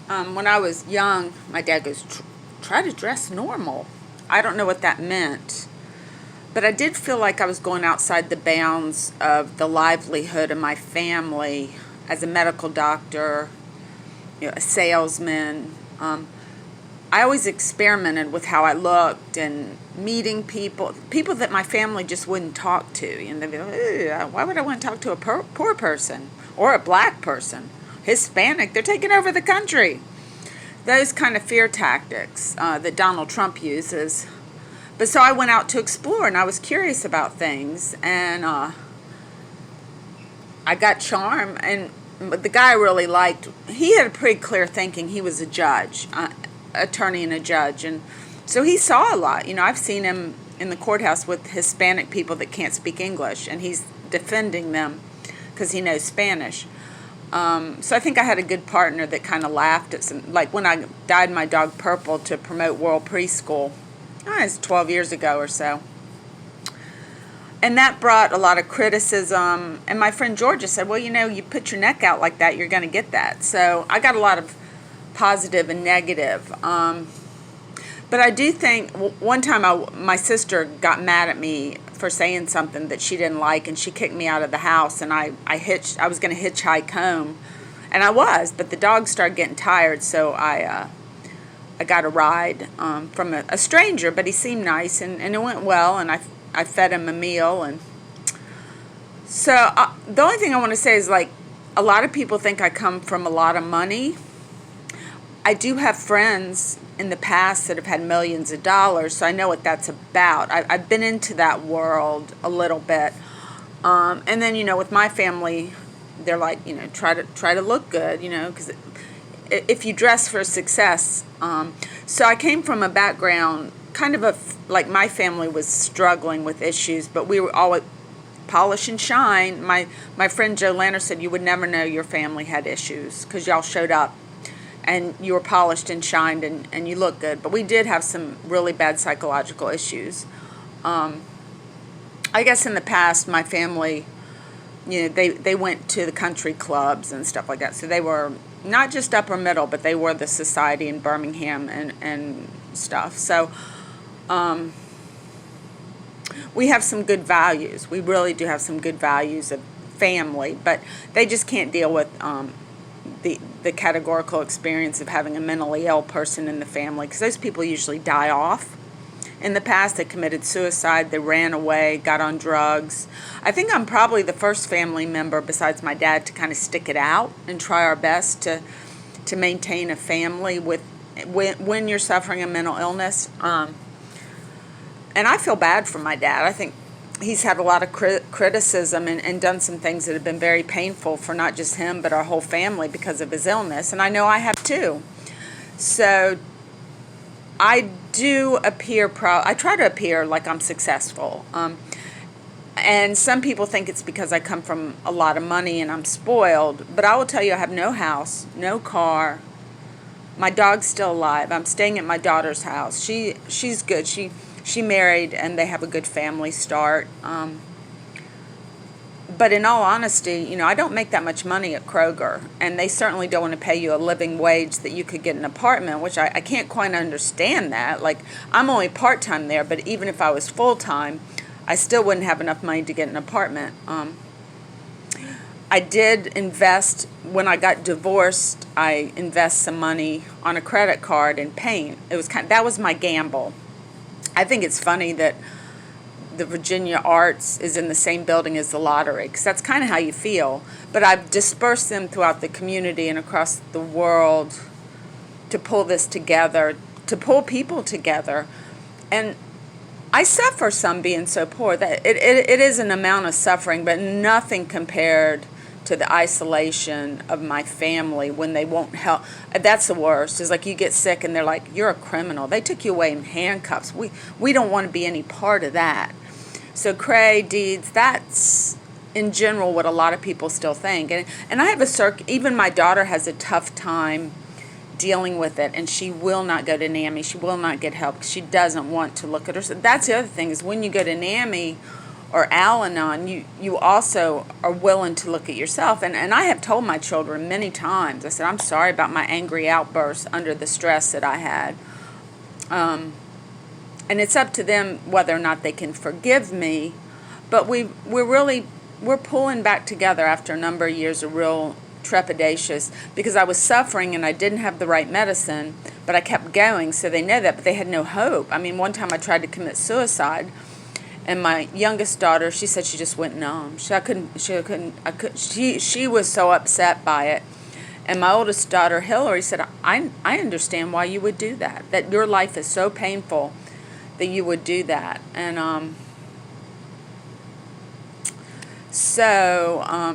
When I was young, my dad goes, try to dress normal. I don't know what that meant. But I did feel like I was going outside the bounds of the livelihood of my family as a medical doctor, a salesman. I always experimented with how I looked and meeting people that my family just wouldn't talk to. They'd be like, why would I want to talk to a poor person or a black person? Hispanic, they're taking over the country. Those kind of fear tactics that Donald Trump uses. But so I went out to explore, and I was curious about things, and I got charmed. And the guy I really liked, he had a pretty clear thinking. He was a judge, attorney and a judge, and so he saw a lot. I've seen him in the courthouse with Hispanic people that can't speak English, and he's defending them because he knows Spanish. So I think I had a good partner that kind of laughed at some, like when I dyed my dog purple to promote World Preschool. It's 12 years ago or so. And that brought a lot of criticism. And my friend Georgia said, well, you put your neck out like that, you're going to get that. So I got a lot of positive and negative. But I do think one time my sister got mad at me for saying something that she didn't like, and she kicked me out of the house. And I was going to hitchhike home, and I was, but the dogs started getting tired, so I got a ride from a stranger, but he seemed nice, and it went well, and I fed him a meal. And so the only thing I want to say is, like, a lot of people think I come from a lot of money. I do have friends in the past that have had millions of dollars, so I know what that's about. I've been into that world a little bit. And then, with my family, they're like, try to look good, because if you dress for success. So I came from a background, kind of like my family was struggling with issues, but we were always polish and shine. My friend Joe Lanner said you would never know your family had issues because y'all showed up and you were polished and shined and you looked good. But we did have some really bad psychological issues. I guess in the past, my family, they went to the country clubs and stuff like that. So they were not just upper middle, but they were the society in Birmingham and stuff. So we have some good values. We really do have some good values of family, but they just can't deal with the categorical experience of having a mentally ill person in the family, because those people usually die off. In the past, they committed suicide, they ran away, got on drugs. I think I'm probably the first family member besides my dad to kind of stick it out and try our best to maintain a family when you're suffering a mental illness. And I feel bad for my dad. I think he's had a lot of criticism and done some things that have been very painful for not just him but our whole family because of his illness, and I know I have too. So I do appear proud. I try to appear like I'm successful. And some people think it's because I come from a lot of money and I'm spoiled, but I will tell you I have no house, no car. My dog's still alive. I'm staying at my daughter's house. She's good. She married and they have a good family start. But in all honesty, I don't make that much money at Kroger, and they certainly don't want to pay you a living wage that you could get an apartment, which I can't quite understand that. Like, I'm only part-time there, but even if I was full-time, I still wouldn't have enough money to get an apartment. I did invest, when I got divorced, I invest some money on a credit card in paint. That was my gamble. I think it's funny that the Virginia Arts is in the same building as the lottery, because that's kind of how you feel. But I've dispersed them throughout the community and across the world to pull this together, to pull people together. And I suffer some being so poor. That it is an amount of suffering, but nothing compared to the isolation of my family when they won't help. That's the worst. It's like you get sick and they're like, you're a criminal. They took you away in handcuffs. We don't want to be any part of that. So cray deeds, that's in general what a lot of people still think. And I have even my daughter has a tough time dealing with it, and she will not go to NAMI. She will not get help because she doesn't want to look at herself. That's the other thing, is when you go to NAMI or Al-Anon, you also are willing to look at yourself. And I have told my children many times, I said, I'm sorry about my angry outbursts under the stress that I had. And it's up to them whether or not they can forgive me. But we're pulling back together after a number of years of real trepidatious, because I was suffering and I didn't have the right medicine, but I kept going, so they know that, but they had no hope. I mean, one time I tried to commit suicide, and my youngest daughter, she said she just went numb. She was so upset by it. And my oldest daughter, Hillary, said, I understand why you would do that, that your life is so painful that you would do that. And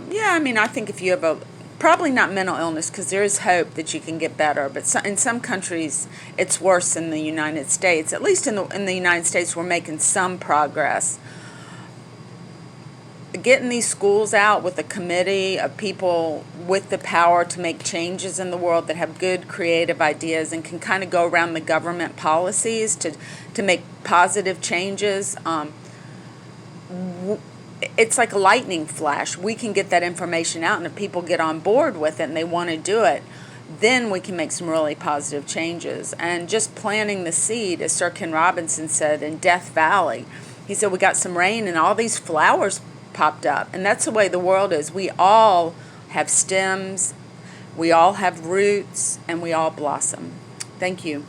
yeah, I mean, I think if you have probably not mental illness, because there is hope that you can get better, but in some countries it's worse than the United States. At least in the United States, we're making some progress. Getting these schools out with a committee of people with the power to make changes in the world that have good creative ideas and can kind of go around the government policies to make positive changes. It's like a lightning flash. We can get that information out, and if people get on board with it and they want to do it, then we can make some really positive changes. And just planting the seed, as Sir Ken Robinson said in Death Valley, he said we got some rain and all these flowers popped up. And that's the way the world is. We all have stems, we all have roots, and we all blossom. Thank you.